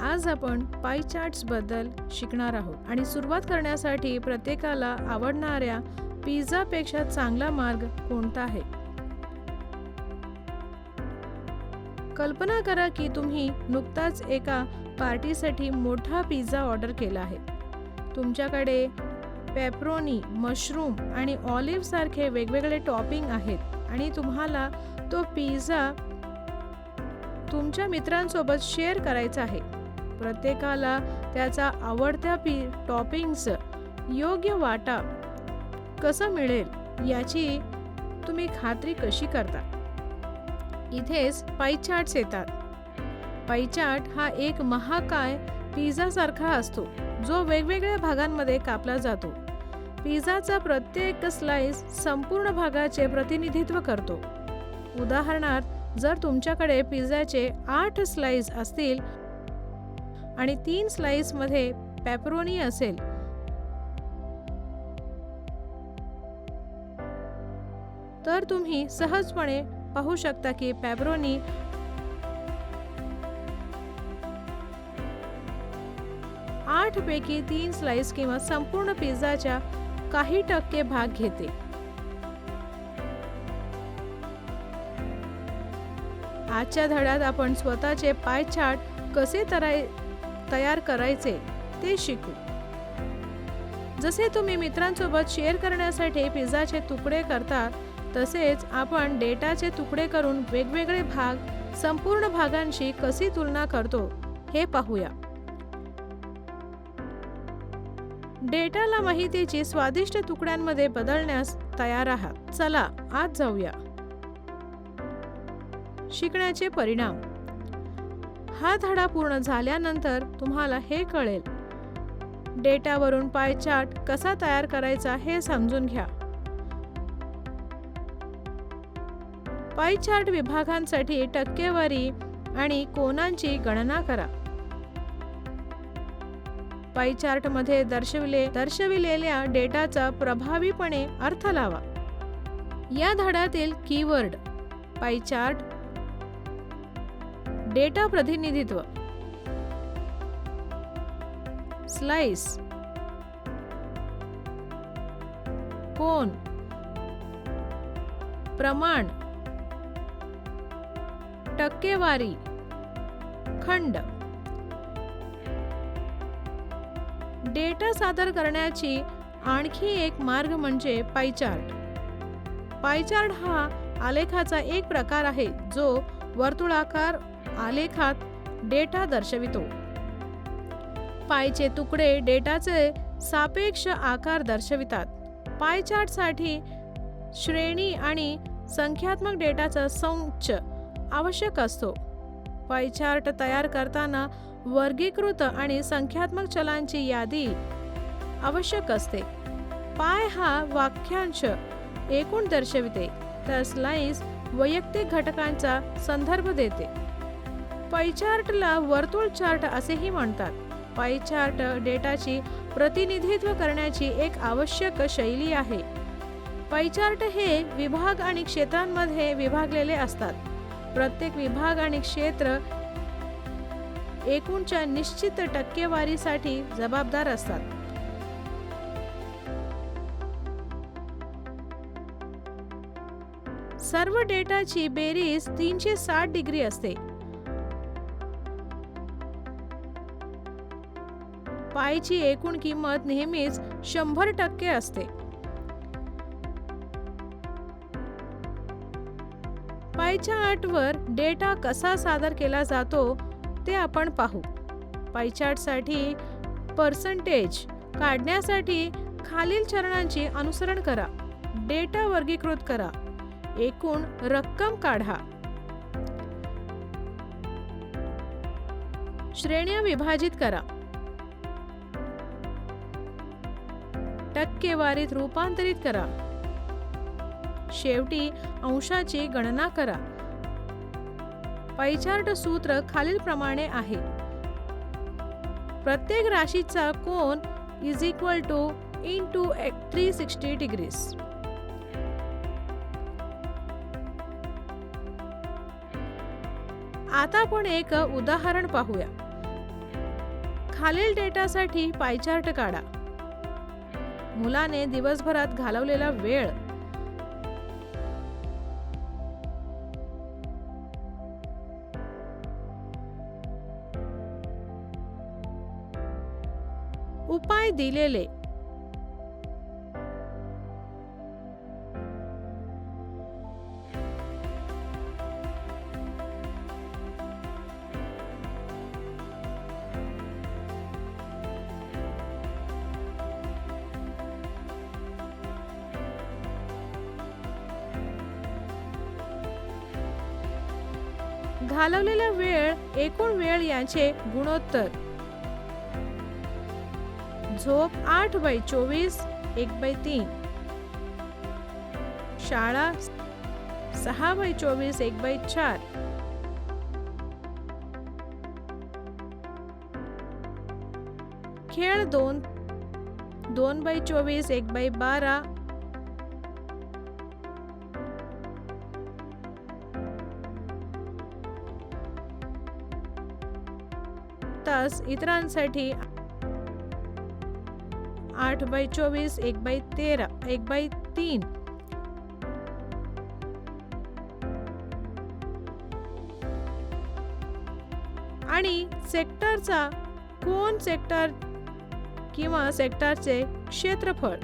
आज आपण pie charts बद्दल शिकणार आहोत आणि सुरुवात करण्यासाठी प्रत्येकाला आवडणाऱ्या पिझ्झापेक्षा चांगला मार्ग कोणता आहे? कल्पना करा की तुम्ही नुकताच एका पार्टीसाठी मोठा पिझ्झा ऑर्डर केला आहे. तुमच्याकडे पेपरोनी, मशरूम आणि ऑलिव्ह सारखे वेगवेगळे टॉपिंग आहेत आणि तुम्हाला तो पिझ्झा तुमच्या मित्रांसोबत शेअर करायचा आहे. प्रत्येकाला त्याचा आवडत्या टॉपिंग्स योग्य वाटा कसं मिळेल याची तुम्ही खात्री कशी करता? इथेच पाई चार्ट्स येतात. पाई चार्ट हा एक महाकाय पिझ्झा सारखा असतो जो वेगवेगळ्या भागांमध्ये कापला जातो. पिझ्झाचा प्रत्येक स्लाइस संपूर्ण भागाचे प्रतिनिधित्व करतो. उदाहरणार्थ, जर तुमच्याकडे पिझ्झाचे 8 स्लाइस असतील आणि 3 स्लाइसमध्ये पेपरोनी असेल, तर तुम्ही सहजपणे पाहू शकता की पेपरोनी 8 पैकी 3 स्लाइस किंवा संपूर्ण पिझ्झाच्या काही टक्के भाग घेते. आजच्या धड्यात आपण स्वतःचे पाई चार्ट कसे तयार करायचे ते शिकू. जसे तुम्ही मित्रांसोबत शेअर करण्यासाठी पिझ्झाचे तुकडे करता, तसेच आपण डेटाचे तुकडे करून वेगवेगळे भाग संपूर्ण भागांशी कशी तुलना करतो हे पाहूया. डेटाला माहितीची स्वादिष्ट तुकड्यांमध्ये बदलण्यास तयार आहात. चला आज जाऊया. शिकण्याचे परिणाम. हा धडा पूर्ण झाल्यानंतर तुम्हाला हे कळेल. डेटावरून पाई चार्ट कसा तयार करायचा हे समजून घ्या. पाई चार्ट विभागांसाठी टक्केवारी आणि कोनांची गणना करा. पाई चार्टमध्ये दर्शविलेल्या डेटाचा प्रभावीपणे अर्थ लावा. या धड्यातील कीवर्ड: पाई चार्ट, डेटा प्रतिनिधित्व, स्लाइस, कोन, प्रमाण, टक्केवारी, खंड. डेटा सादर करण्याची आणखी एक मार्ग म्हणजे पाई चार्ट. पाई चार्ट हा आलेखाचा एक प्रकार आहे जो वर्तुळाकार आलेखात डेटा दर्शवितो. पाईचे तुकडे डेटाचे सापेक्ष आकार दर्शवितात. पाई चार्टसाठी श्रेणी आणि संख्यात्मक डेटाचा संच आवश्यक असतो. पाई चार्ट तयार करताना वर्गीकृत आणि संख्यात्मक चलांची यादी आवश्यक असते. पाय हा वाक्यांश एकूण दर्शविते, तर स्लाइस वैयक्तिक घटकांचा संदर्भ देते. पाई चार्टला वर्तुळ चार्ट असेही म्हणतात. पाई चार्ट डेटाची प्रतिनिधित्व करण्याची एक आवश्यक शैली आहे. पाई चार्ट हे विभाग आणि क्षेत्रांमध्ये विभागलेले असतात. प्रत्येक विभाग आणि क्षेत्र एकूणच्या निश्चित टक्केवारीसाठी जबाबदार असतात. सर्व डेटाची बेरीज 360 डिग्री असते. पाईची एकूण किंमत नेहमीच 100% असते. पाई चार्टवर डेटा कसा सादर केला जातो ते आपण पाहू. पाई चार्टसाठी पर्सेंटेज काढण्यासाठी खालील चरणांचे अनुसरण करा. डेटा वर्गीकृत करा. एकूण रक्कम काढा. श्रेण्या विभाजित करा. टक्केवारीत रूपांतरित करा. शेवटी अंशाची गणना करा. पाई चार्ट सूत्र खालील प्रमाणे आहे. प्रत्येक राशीचा कोन = 360 डिग्रीज. आता आपण एक उदाहरण पाहूया. खालील डेटासाठी पायचार्ट काढा. मुलाने दिवसभरात घालवलेला वेळ, उपाय दिलेले, घालवलेला वेळ, एकूण वेळ यांचे गुणोत्तर. झोप 8/24 1/3, शाळा 6/24 1/4, खेळ 2/24 1/12, तास इतरांसाठी 8/24 1/13 1/3, आणि सेक्टरचा कोन सेक्टर किंवा सेक्टरचे क्षेत्रफळ.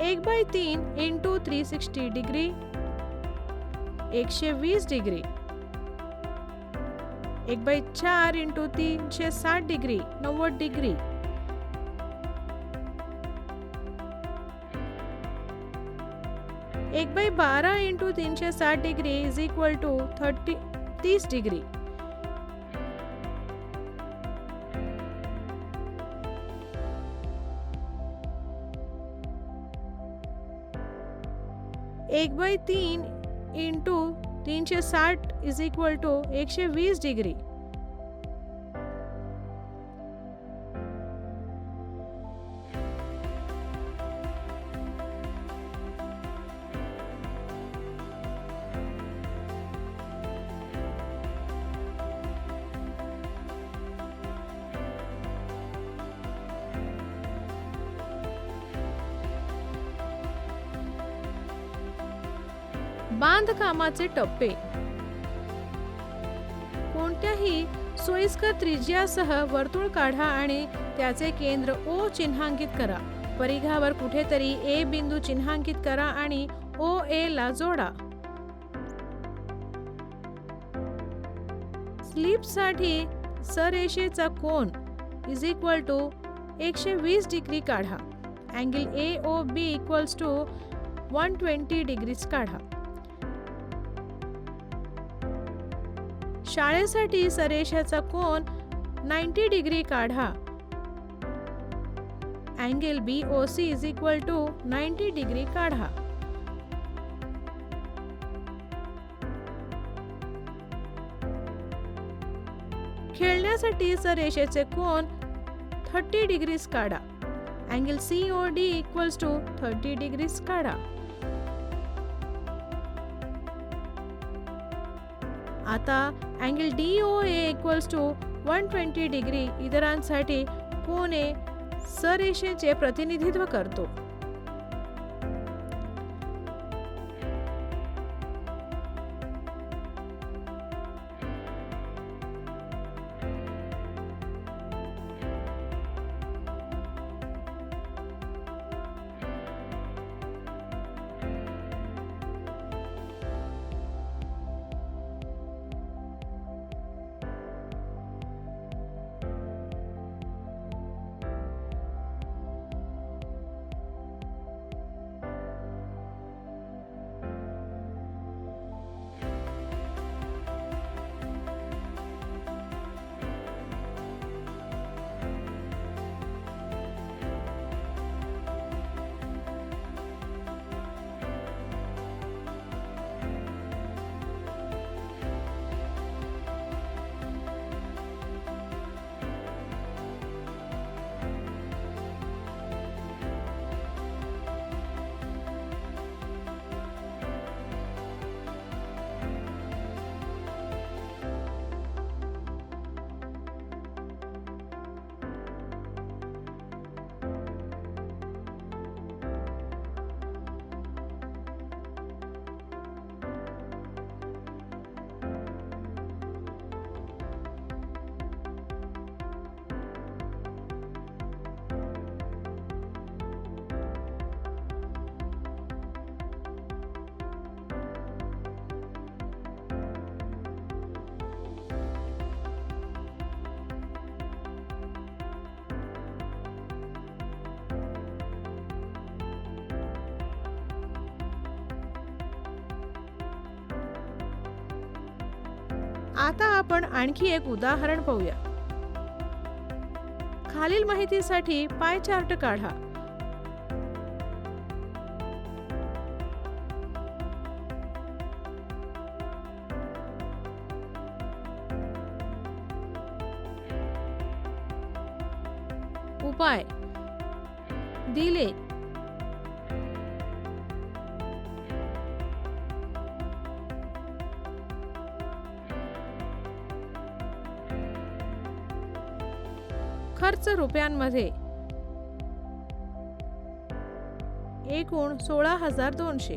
एक by 3 into 360 degree 120 degree, 1/4 into 360 degree 90 degree, 1/12 into 360 degree is equal to 30 degree. एक by 3 into 360 is equal to 120 degree. बांधकामाचे टप्पे. कोणत्याही सोयीस्कर त्रिज्यासह वर्तुळ काढा आणि त्याचे केंद्र O चिन्हांकित करा. परिघावर कुठेतरी A बिंदू चिन्हांकित करा आणि OA ला जोडा. स्लिपसाठी सररेषेचा कोन इज इक्वल टू 120 डिग्री काढा. Angle AOB equals to 120 degrees काढा. शाळेसाठी सररेषेचा कोन 90 डिग्री काढा. Angle BOC is equal to 90 degree काढा. खेळण्यासाठी सररेषेचे कोन 30 डिग्रीज काढा. Angle COD equals to 30 degrees काढा. आता angle DOA equals to 120 degree इतरांसाठी कोन A सररेषेचे प्रतिनिधित्व करतो. आता आपण आणखी एक उदाहरण पाहूया. खालील माहितीसाठी पाय चार्ट काढा. उपाय दिले. खर्च रुपयांमध्ये एकूण 16,200.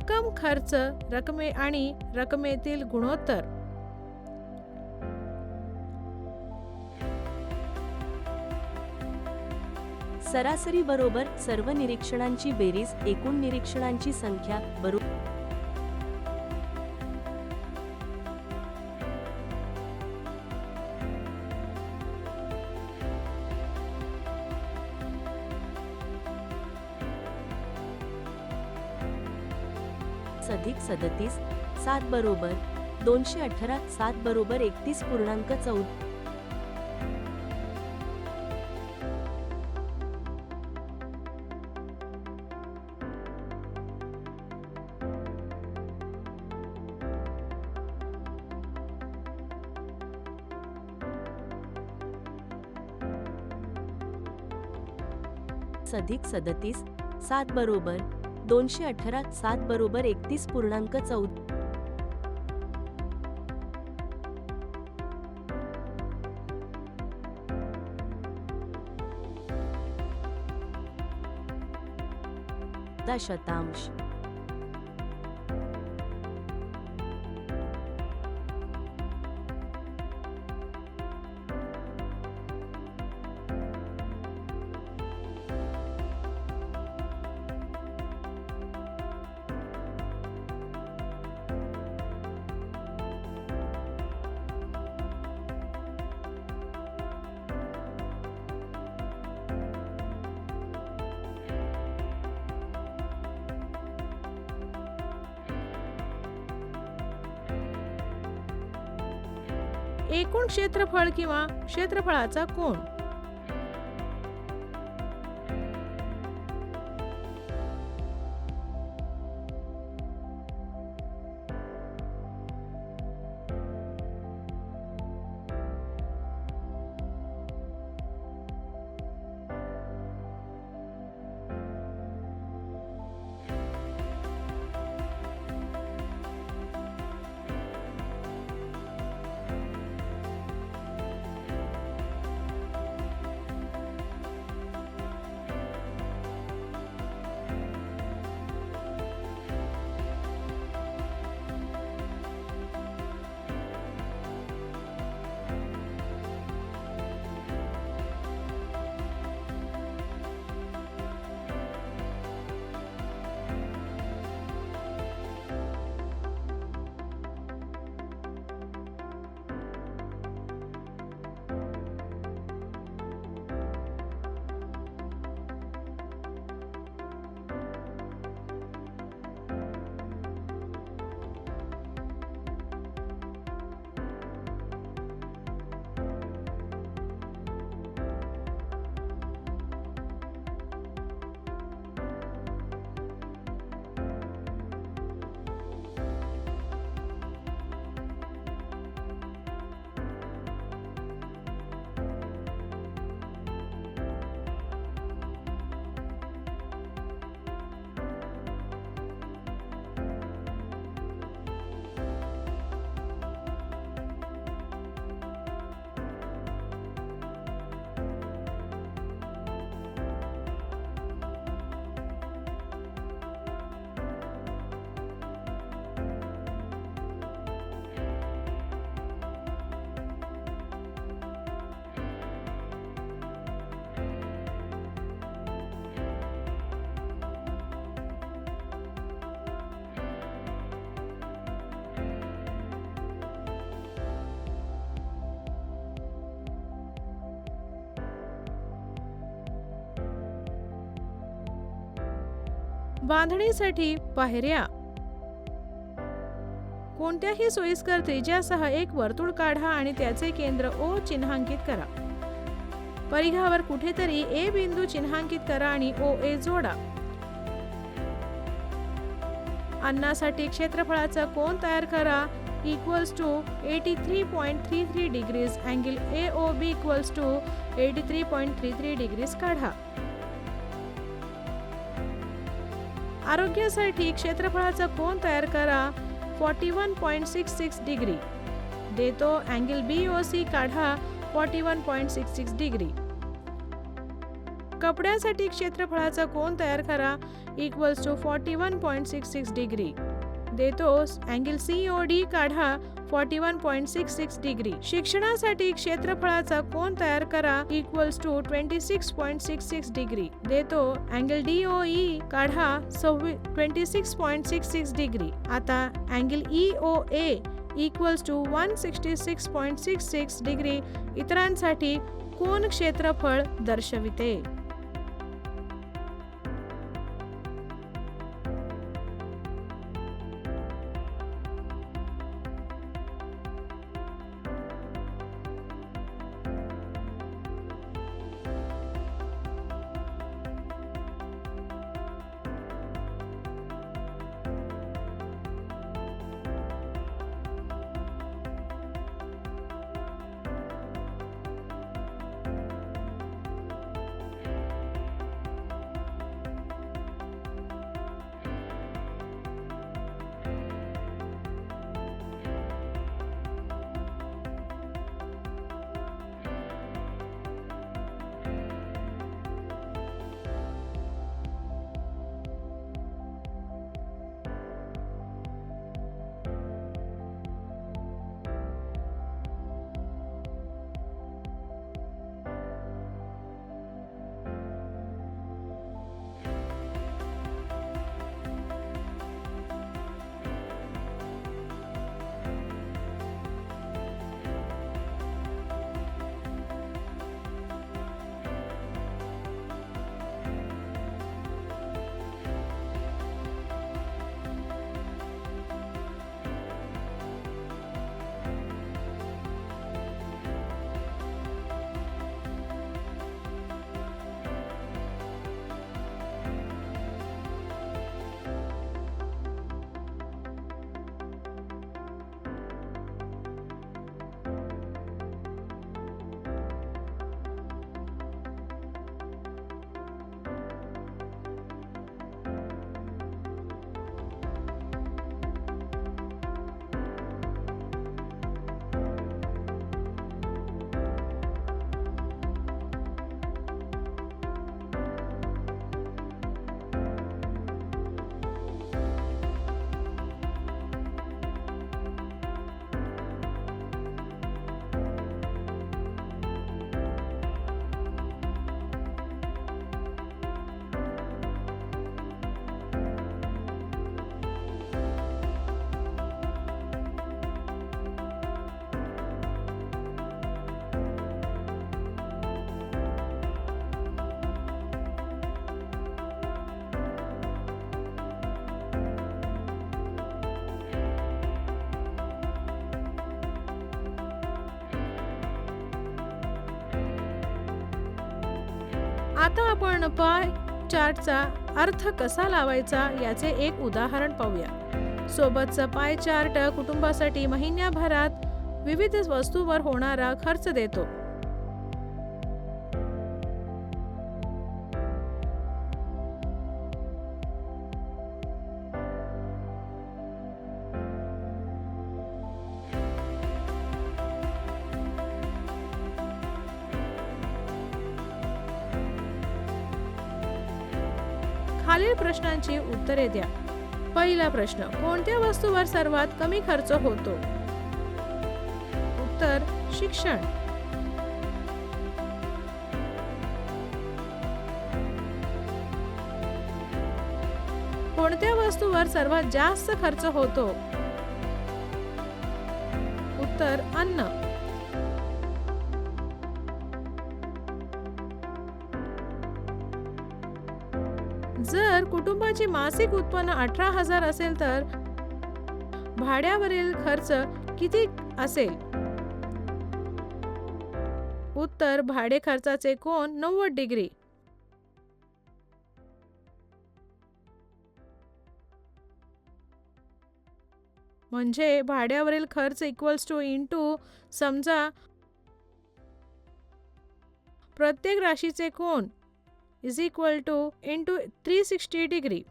कम खर्च रकमे आणि रकमेतील गुणोत्तर. सरासरी बरोबर सर्व निरीक्षणांची बेरीज एकूण निरीक्षणांची संख्या बरोबर. अधिक 37 7 बरोबर 218 7 बरोबर 31.14. अधिक 37 7 बरोबर 218 7 बरोबर 31.14. दशतांश. एकूण क्षेत्रफळ किंवा क्षेत्रफळाचा कोन. बांधणीसाठी पायऱ्या. कोणत्याही सोयीस्कर त्रिज्यासह एक वर्तुळ काढा आणि त्याचे केंद्र O चिन्हांकित करा. परिघावर कुठेतरी A बिंदू चिन्हांकित करा आणि OA जोडा. अन्नासाठी क्षेत्रफळाचा कोन तयार करा equals to 83.33 degrees. Angle AOB equals to 83.33 degrees काढा. आरोग्यासाठी क्षेत्रफळाचा कोन तयार करा 41.66 डिग्री. देतो अँगल BOC काढा 41.66 डिग्री. कपड्यासाठी क्षेत्रफळाचा कोन तयार करा equals to 41.66 डिग्री. देतो अँगल COD काढा 41.66 डिग्री. शिक्षणासाठी क्षेत्रफळाचा कोन तयार करा equals to 26.66 डिग्री. देतो अँगल DOE काढा 26.66 डिग्री. आता angle EOA equals to 166.66 degree इतरांसाठी कोन क्षेत्रफळ दर्शविते. आता आपण पाय चार्टचा अर्थ कसा लावायचा याचे एक उदाहरण पाहूया. सोबतचा पाय चार्ट कुटुंबासाठी महिन्याभरात विविध वस्तूवर होणारा खर्च देतो. खालील प्रश्नांची उत्तरे द्या. पहिला प्रश्न, कोणत्या वस्तूवर सर्वात कमी खर्च होतो? उत्तर, शिक्षण. कोणत्या वस्तूवर सर्वात जास्त खर्च होतो? उत्तर, अन्न. जर कुटुंबाचे मासिक उत्पन्न 18,000 असेल तर भाड्यावरील खर्च किती असेल? उत्तर, भाडे खर्चाचे कोन 90 डिग्री. म्हणजे भाड्यावरील खर्च इक्वल्स टू इंटू, समजा प्रत्येक राशीचे कोन is equal to into 360 degree.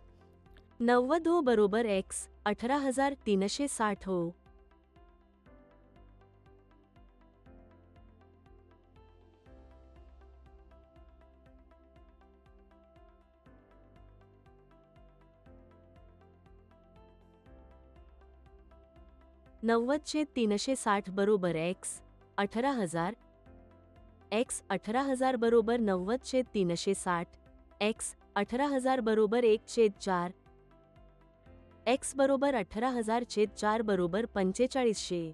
90 हो बरोबर x 18,360 हो. (90 360 बरोबर x 18,000. x 18,000 बरोबर 90 360. x 18,000 बरोबर 1/4. x बरोबर 18,000/4 बरोबर 4500.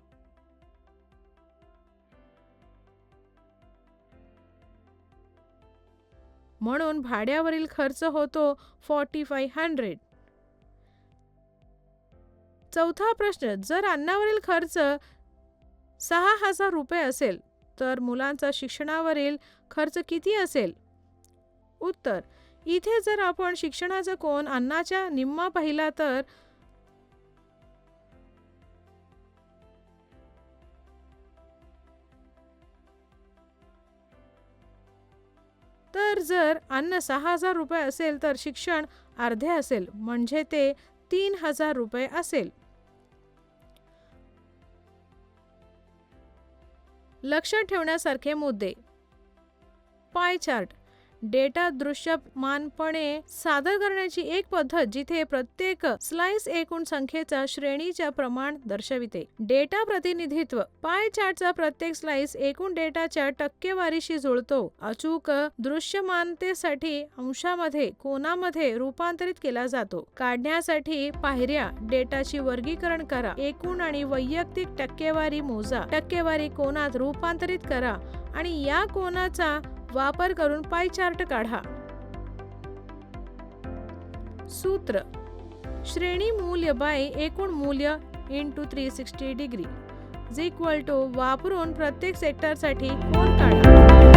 म्हणून भाड्यावरील खर्च होतो 4500. चौथा प्रश्न, जर अन्नावरील खर्च 6,000 रुपये असेल तर मुलांचा शिक्षणावरील खर्च किती असेल? उत्तर, इथे जर आपण शिक्षणाचा कोन अन्नाच्या निम्मा पाहिला तर जर अन्न 6,000 रुपये असेल तर शिक्षण अर्धे असेल, म्हणजे ते 3,000 रुपये असेल. लक्षात ठेवण्यासारखे मुद्दे. पाय चार्ट डेटा दृश्यमानपणे सादर करण्याची एक पद्धत जिथे प्रत्येक स्लाइस एकूण संख्येचा श्रेणीच्या प्रमाण दर्शविते. डेटा प्रतिनिधित्व. पाय चार्टचा प्रत्येक स्लाइस एकूण डेटाच्या टक्केवारीशी जुळतो. अचूक दृश्यमानतेसाठी अंशामध्ये कोनामध्ये रूपांतरित केला जातो. काढण्यासाठी पायऱ्या. डेटाची वर्गीकरण करा. एकूण आणि वैयक्तिक टक्केवारी मोजा. टक्केवारी कोनात रूपांतरित करा आणि या कोनाचा वापर करून पाय चार्ट काढा. सूत्र. श्रेणी मूल्य बाय एकूण मूल्य into 360 degree is equal to वापरून प्रत्येक सेक्टरसाठी कोन काढा.